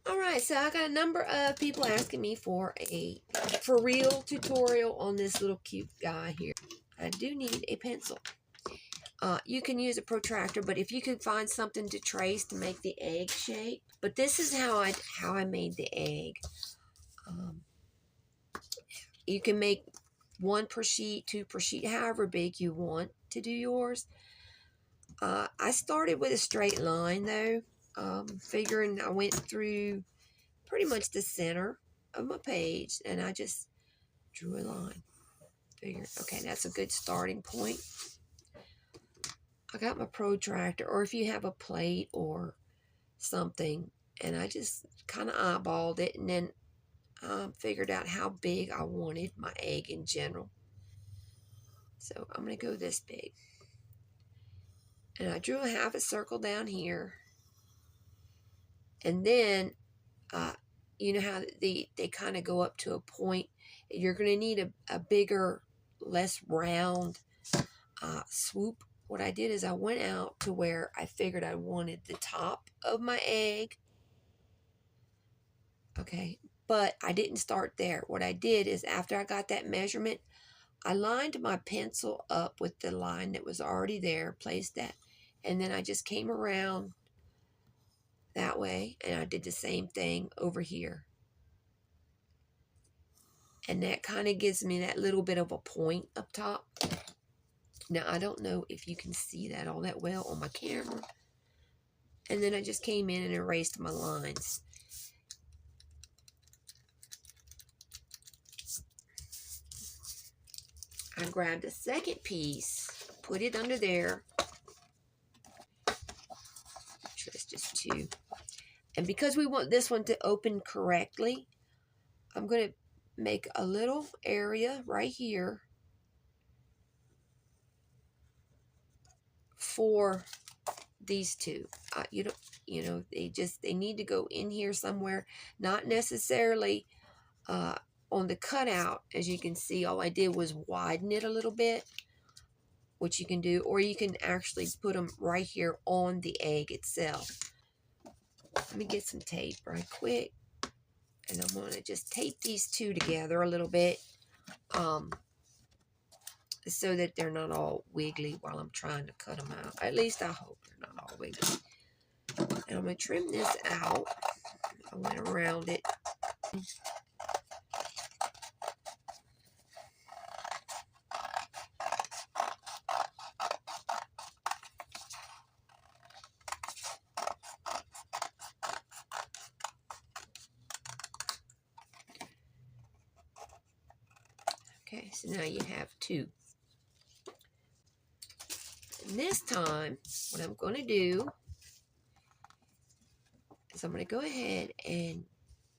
Alright, so I got a number of people asking me for a for real tutorial on this little cute guy here. I do need a pencil. You can use a protractor, but if you can find something to trace to make the egg shape. But this is how I made the egg. You can make 1 per sheet, 2 per sheet, however big you want to do yours. I started with a straight line though, figuring I went through pretty much the center of my page and I just drew a line. Figured, okay, that's a good starting point. I got my protractor, or if you have a plate or something, and I just kind of eyeballed it and then figured out how big I wanted my egg in general. So I'm going to go this big. And I drew a half a circle down here. And then, you know how they kind of go up to a point. You're going to need a bigger, less round swoop. What I did is I went out to where I figured I wanted the top of my egg. Okay, but I didn't start there. What I did is after I got that measurement, I lined my pencil up with the line that was already there, placed that, and then I just came around that way, and I did the same thing over here. And that kind of gives me that little bit of a point up top. Now, I don't know if you can see that all that well on my camera. And then I just came in and erased my lines. I grabbed a second piece, put it under there. Sure, it's just 2. And because we want this one to open correctly, I'm going to make a little area right here for these 2. They need to go in here somewhere, not necessarily on the cutout. As you can see, all I did was widen it a little bit, which you can do, or you can actually put them right here on the egg itself. Let me get some tape right quick, and I'm going to just tape these 2 together a little bit, so that they're not all wiggly while I'm trying to cut them out. At least I hope they're not all wiggly. And I'm going to trim this out. I went around it. Okay, so now you have 2. And this time, what I'm going to do is I'm going to go ahead and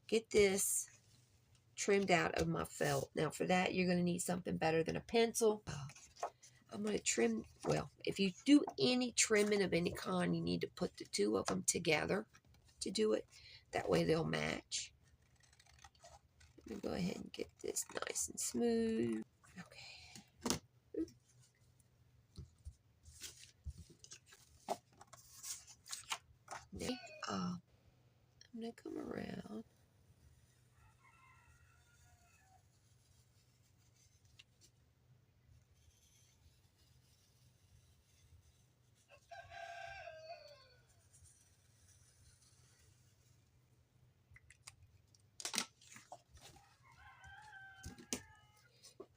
get this trimmed out of my felt. Now for that, you're going to need something better than a pencil. I'm going to trim, well, if you do any trimming of any kind, you need to put the 2 of them together to do it. That way they'll match. Let me go ahead and get this nice and smooth. Okay. Now, I'm going to come around.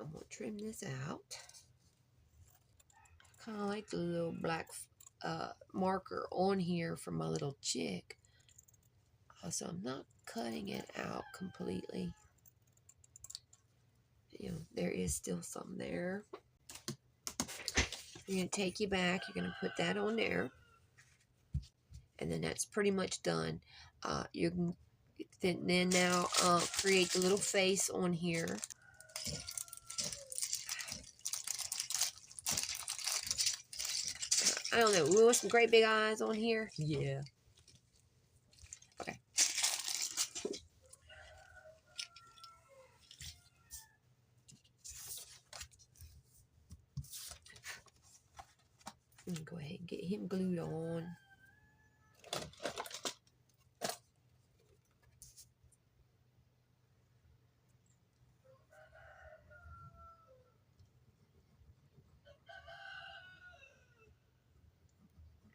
I'm going to trim this out. Kind of like the little black marker on here for my little chick. So I'm not cutting it out completely. You know, there is still some there. You're going to take you back. You're going to put that on there. And then that's pretty much done. You can then now create the little face on here. I don't know. We want some great big eyes on here. Yeah. Okay. Go ahead and get him glued on.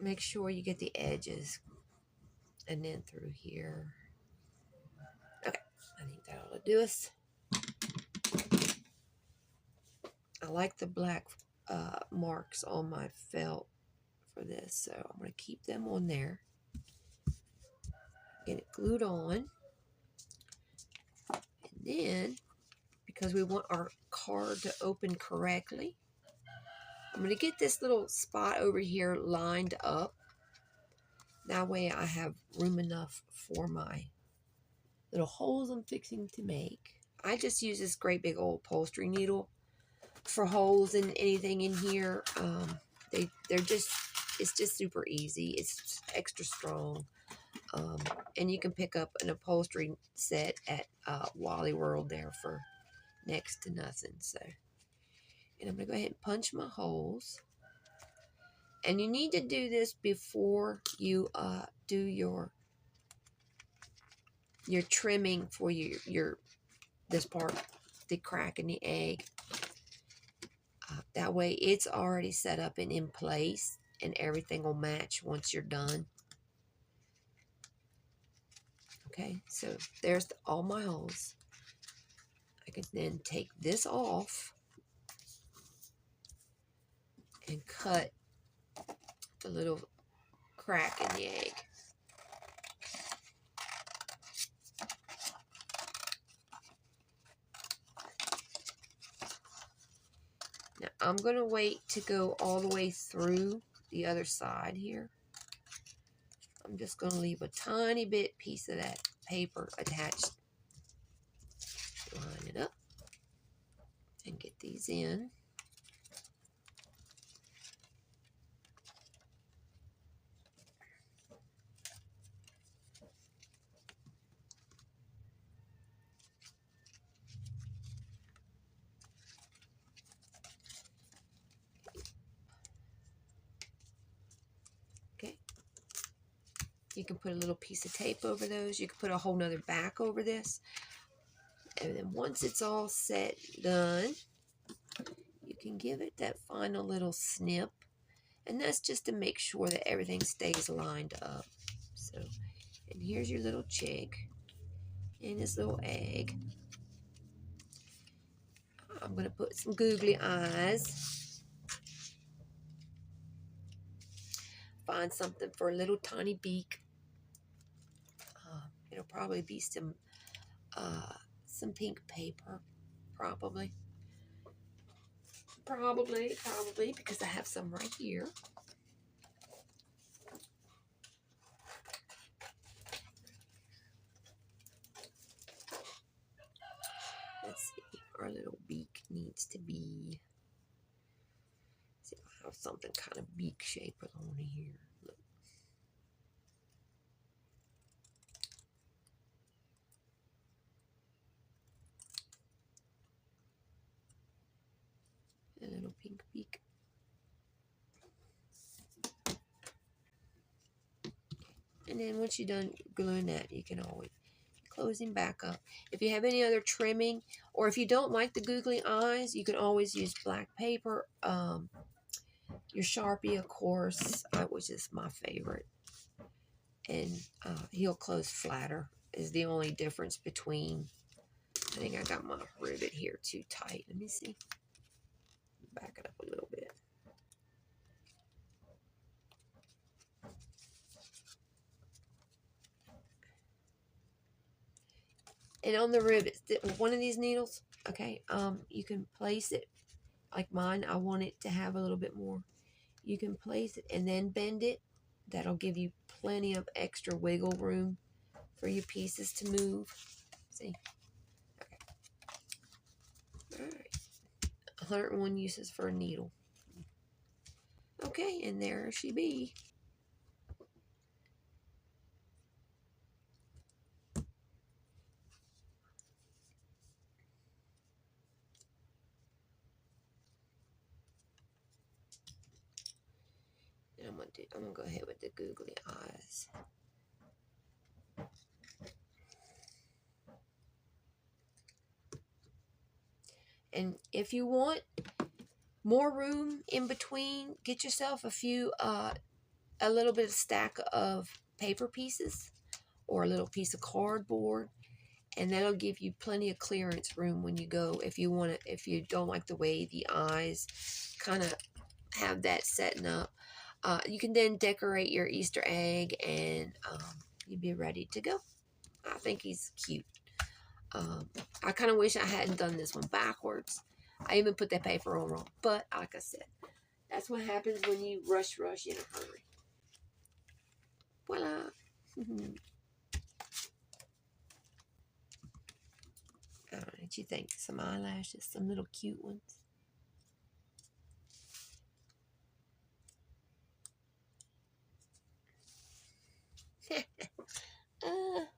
make sure you get the edges, and then through here. Okay, I think that ought to do us. I like the black marks on my felt for this, so I'm going to keep them on there. Get it glued on. And then, because we want our card to open correctly, I'm going to get this little spot over here lined up. That way I have room enough for my little holes I'm fixing to make. I just use this great big old upholstery needle for holes in anything in here. It's just super easy. It's extra strong. And you can pick up an upholstery set at Wally World there for next to nothing. So, and I'm going to go ahead and punch my holes. And you need to do this before you do your trimming for this part, the crack in the egg. That way it's already set up and in place, and everything will match once you're done. Okay, so there's all my holes. I can then take this off and cut the little crack in the egg. Now I'm going to wait to go all the way through the other side here. I'm just going to leave a tiny bit piece of that paper attached. Line it up and get these in. Okay. You can put a little piece of tape over those. You can put a whole nother back over this. And then once it's all set, done, you can give it that final little snip. And that's just to make sure that everything stays lined up. So, and here's your little chick and this little egg. I'm going to put some googly eyes. Find something for a little tiny beak. It'll probably be some pink paper, probably, because I have some right here. Let's see, our little beak needs to be, see if I have something kind of beak shaped on here. Look. A little pink beak. And then once you're done gluing that, you can always close him back up. If you have any other trimming, or if you don't like the googly eyes, you can always use black paper. Your Sharpie, of course, which is my favorite. And he'll close flatter is the only difference between, I think I got my rivet here too tight. Let me see. Back it up a little bit. And on the rivets, one of these needles, okay, you can place it like mine. I want it to have a little bit more. You can place it and then bend it. That'll give you plenty of extra wiggle room for your pieces to move. See? Okay. All right. 101 uses for a needle. Okay, and there she be. And I'm gonna go ahead with the googly eyes. And if you want more room in between, get yourself a few a little bit of stack of paper pieces or a little piece of cardboard, and that'll give you plenty of clearance room when you go, if you want to, if you don't like the way the eyes kind of have that setting up. You can then decorate your Easter egg, and you'd be ready to go. I think he's cute. I kind of wish I hadn't done this one backwards. I even put that paper on wrong. But like I said, that's what happens when you rush in a hurry. Voila. What you think? Some eyelashes, some little cute ones.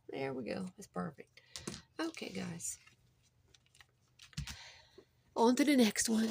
There we go. It's perfect. Okay, guys. On to the next one.